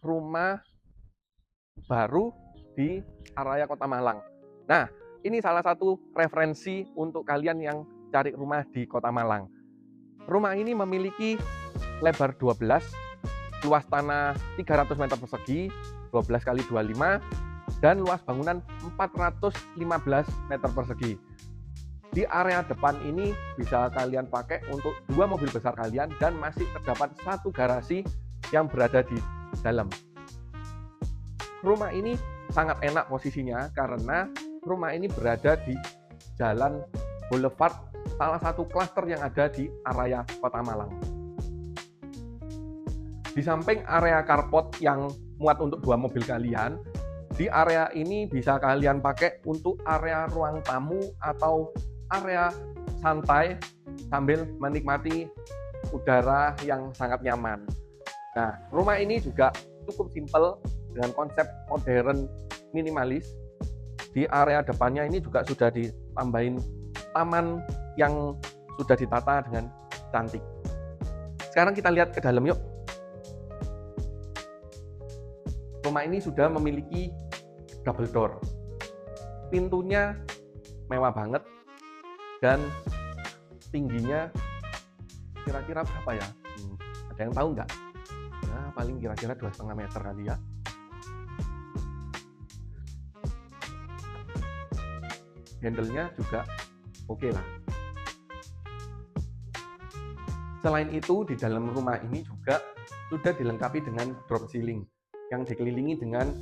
rumah baru di area Kota Malang. Nah, ini salah satu referensi untuk kalian yang cari rumah di Kota Malang. Rumah ini memiliki lebar 12, luas tanah 300 meter persegi, 12 kali 25, dan luas bangunan 415 meter persegi. Di area depan ini bisa kalian pakai untuk 2 mobil besar kalian dan masih terdapat 1 garasi yang berada di dalam. Rumah ini sangat enak posisinya karena rumah ini berada di Jalan Boulevard, salah satu klaster yang ada di area Kota Malang. Di samping area carport yang muat untuk 2 mobil kalian, di area ini bisa kalian pakai untuk area ruang tamu atau area santai sambil menikmati udara yang sangat nyaman. Nah, rumah ini juga cukup simpel dengan konsep modern minimalis. Di area depannya ini juga sudah ditambahin taman yang sudah ditata dengan cantik. Sekarang kita lihat ke dalam yuk. Rumah ini sudah memiliki double door. Pintunya mewah banget dan tingginya kira-kira berapa ya? Ada yang tahu nggak? Nah, paling kira-kira 2,5 meter kali ya. Handle-nya juga oke lah. Selain itu, di dalam rumah ini juga sudah dilengkapi dengan drop ceiling yang dikelilingi dengan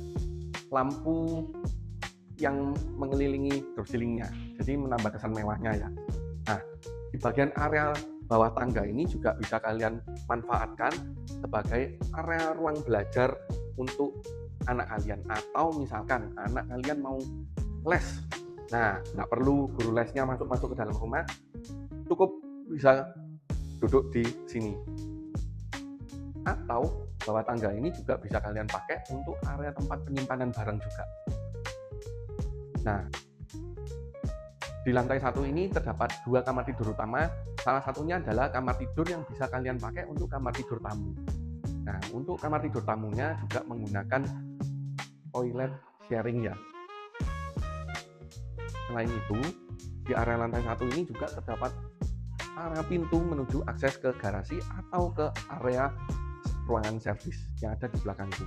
lampu yang mengelilingi drop ceiling-nya. Jadi menambah kesan mewahnya ya. Nah, di bagian area bawah tangga ini juga bisa kalian manfaatkan sebagai area ruang belajar untuk anak kalian, atau misalkan anak kalian mau les. Nah, nggak perlu guru lesnya masuk ke dalam rumah, cukup bisa duduk di sini. Atau bawah tangga ini juga bisa kalian pakai untuk area tempat penyimpanan barang juga. Nah, di lantai 1 ini terdapat 2 kamar tidur utama. Salah satunya adalah kamar tidur yang bisa kalian pakai untuk kamar tidur tamu. Nah, untuk kamar tidur tamunya juga menggunakan toilet sharing ya. Selain itu, di area lantai 1 ini juga terdapat area pintu menuju akses ke garasi atau ke area ruangan servis yang ada di belakang itu.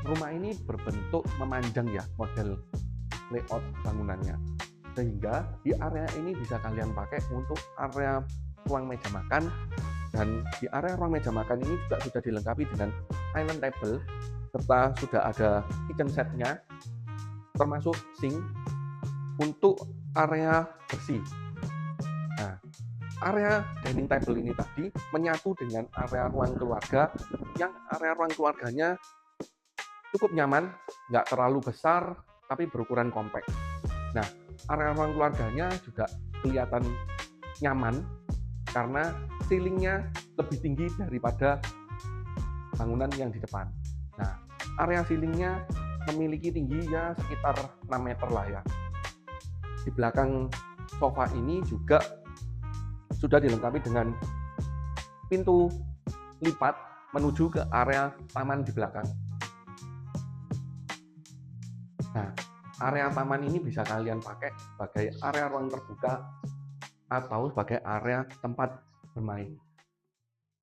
Rumah ini berbentuk memanjang ya, model layout bangunannya, sehingga di area ini bisa kalian pakai untuk area ruang meja makan. Dan di area ruang meja makan ini juga sudah dilengkapi dengan island table serta sudah ada kitchen setnya, termasuk sink untuk area bersih. Nah, area dining table ini tadi menyatu dengan area ruang keluarga, yang area ruang keluarganya cukup nyaman, nggak terlalu besar, tapi berukuran kompak. Nah, area ruang keluarganya juga kelihatan nyaman karena ceilingnya lebih tinggi daripada bangunan yang di depan. Nah, area ceilingnya memiliki tinggi ya sekitar 6 meter lah ya. Di belakang sofa ini juga sudah dilengkapi dengan pintu lipat menuju ke area taman di belakang. Nah, area taman ini bisa kalian pakai sebagai area ruang terbuka atau sebagai area tempat bermain.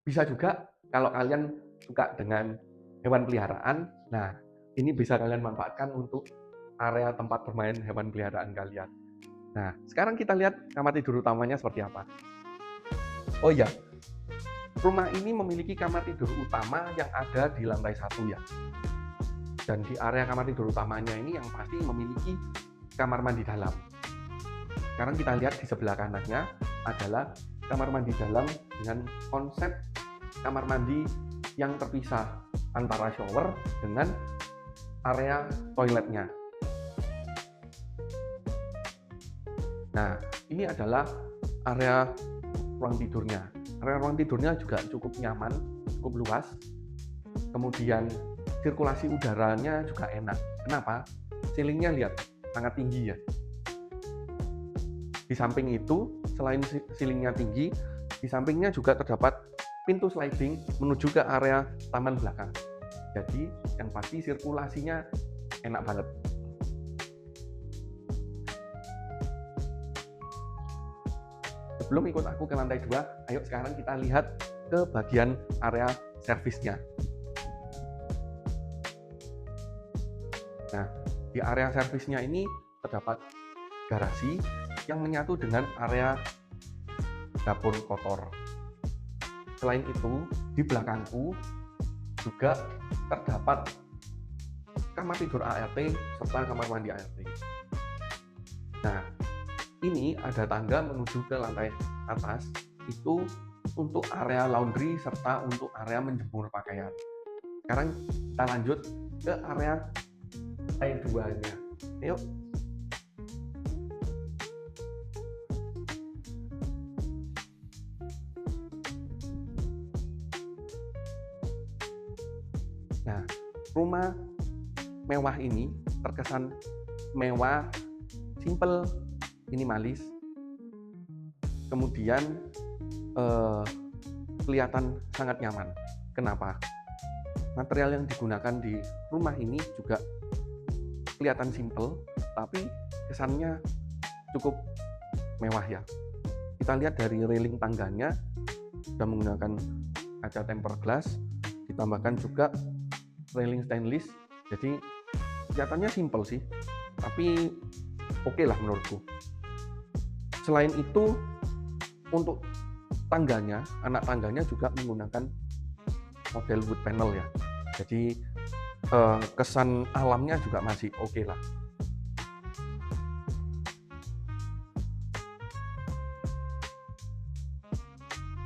Bisa juga kalau kalian suka dengan hewan peliharaan, nah ini bisa kalian manfaatkan untuk area tempat bermain hewan peliharaan kalian. Nah, sekarang kita lihat kamar tidur utamanya seperti apa. Oh iya, rumah ini memiliki kamar tidur utama yang ada di lantai 1 ya. Dan di area kamar tidur utamanya ini yang pasti memiliki kamar mandi dalam. Sekarang kita lihat di sebelah kanannya adalah kamar mandi dalam dengan konsep kamar mandi yang terpisah antara shower dengan area toiletnya. Nah, ini adalah area ruang tidurnya. Area ruang tidurnya juga cukup nyaman, cukup luas. Kemudian sirkulasi udaranya juga enak. Kenapa? Ceilingnya lihat, sangat tinggi ya. Di samping itu, selain ceilingnya tinggi, di sampingnya juga terdapat pintu sliding menuju ke area taman belakang. Jadi yang pasti sirkulasinya enak banget. Sebelum ikut aku ke lantai 2, ayo sekarang kita lihat ke bagian area servisnya. Nah, di area servisnya ini terdapat garasi yang menyatu dengan area dapur kotor. Selain itu, di belakangku juga terdapat kamar tidur ART serta kamar mandi ART. Nah, ini ada tangga menuju ke lantai atas, itu untuk area laundry serta untuk area menjemur pakaian. Sekarang kita lanjut ke area lantai 2-nya. Yuk. Nah, rumah mewah ini terkesan mewah, simple, minimalis, kemudian kelihatan sangat nyaman. Kenapa? Material yang digunakan di rumah ini juga kelihatan simple, tapi kesannya cukup mewah ya. Kita lihat dari railing tangganya sudah menggunakan kaca tempered glass, ditambahkan juga railing stainless. Jadi kelihatannya simple sih, tapi oke lah menurutku. Selain itu, untuk tangganya, anak tangganya juga menggunakan model wood panel ya. Jadi kesan alamnya juga masih oke lah.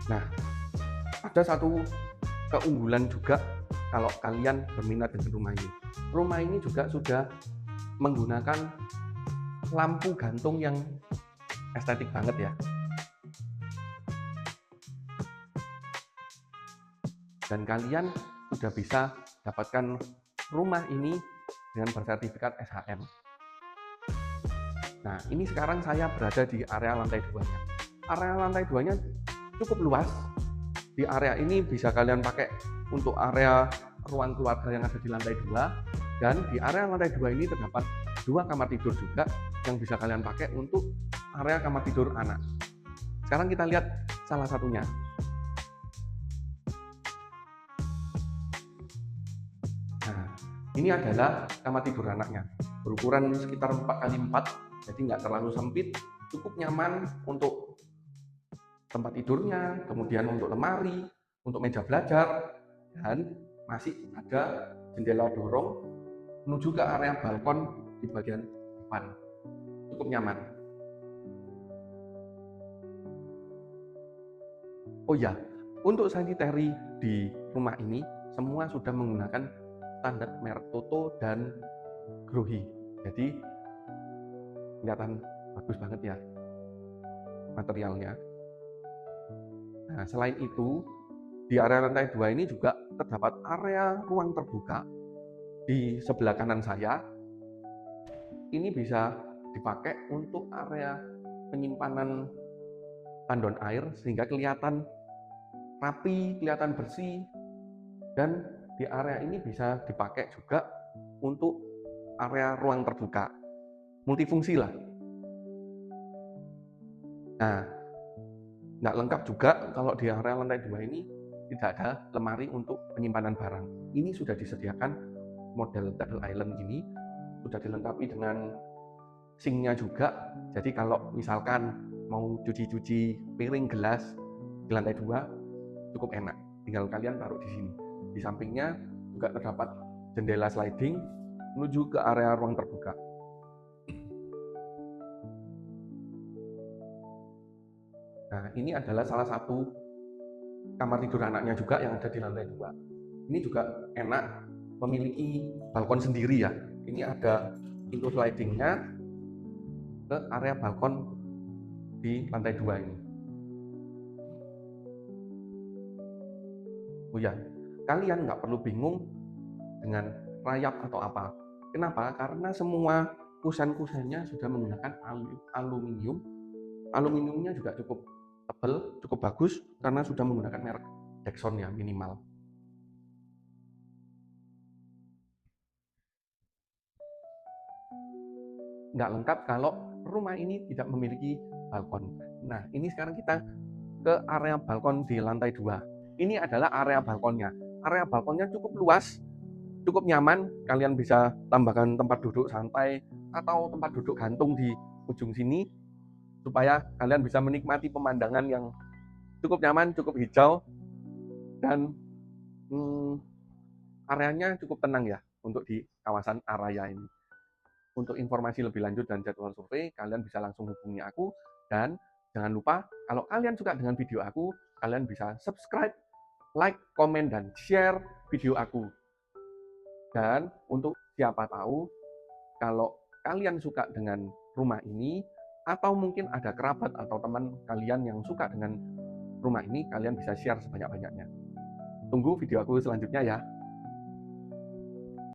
Nah, ada satu keunggulan juga kalau kalian berminat dengan rumah ini. Rumah ini juga sudah menggunakan lampu gantung yang estetik banget ya. Dan kalian sudah bisa dapatkan rumah ini dengan bersertifikat SHM. Nah, ini sekarang saya berada di area lantai 2-nya. Area lantai 2-nya cukup luas. Di area ini bisa kalian pakai untuk area ruang keluarga yang ada di lantai 2, dan di area lantai 2 ini terdapat 2 kamar tidur juga yang bisa kalian pakai untuk area kamar tidur anak. Sekarang kita lihat salah satunya. Nah, ini adalah kamar tidur anaknya. Berukuran sekitar 4x4, jadi nggak terlalu sempit, cukup nyaman untuk tempat tidurnya, kemudian untuk lemari, untuk meja belajar, dan masih ada jendela dorong menuju ke area balkon di bagian depan. Cukup nyaman. Oh ya, untuk sanitary di rumah ini semua sudah menggunakan standar merek Toto dan Grohe. Jadi kelihatan bagus banget ya materialnya. Nah, selain itu, di area lantai 2 ini juga terdapat area ruang terbuka di sebelah kanan saya. Ini bisa dipakai untuk area penyimpanan tandon air sehingga kelihatan rapi, kelihatan bersih, dan di area ini bisa dipakai juga untuk area ruang terbuka, multifungsi lah. Nah, nggak lengkap juga kalau di area lantai 2 ini tidak ada lemari untuk penyimpanan barang. Ini sudah disediakan model table island ini, sudah dilengkapi dengan sinknya juga. Jadi kalau misalkan mau cuci-cuci piring, gelas di lantai 2 cukup enak. Tinggal kalian taruh di sini. Di sampingnya juga terdapat jendela sliding menuju ke area ruang terbuka. Nah, ini adalah salah satu kamar tidur anaknya juga yang ada di lantai 2. Ini juga enak, memiliki balkon sendiri ya. Ini ada pintu slidingnya ke area balkon di lantai 2 ini. Oh ya, kalian nggak perlu bingung dengan rayap atau apa. Kenapa? Karena semua kusen-kusennya sudah menggunakan aluminium. Aluminiumnya juga cukup tebal, cukup bagus karena sudah menggunakan merek backsound-nya minimal. Nggak lengkap kalau rumah ini tidak memiliki balkon. Nah, ini sekarang kita ke area balkon di lantai 2. Ini adalah area balkonnya. Area balkonnya cukup luas, cukup nyaman. Kalian bisa tambahkan tempat duduk santai atau tempat duduk gantung di ujung sini, supaya kalian bisa menikmati pemandangan yang cukup nyaman, cukup hijau, dan areanya cukup tenang ya untuk di kawasan area ini. Untuk informasi lebih lanjut dan jadwal survei, kalian bisa langsung hubungi aku. Dan jangan lupa, kalau kalian suka dengan video aku, kalian bisa subscribe, like, komen, dan share video aku. Dan untuk siapa tahu, kalau kalian suka dengan rumah ini, atau mungkin ada kerabat atau teman kalian yang suka dengan rumah ini, kalian bisa share sebanyak-banyaknya. Tunggu video aku selanjutnya ya.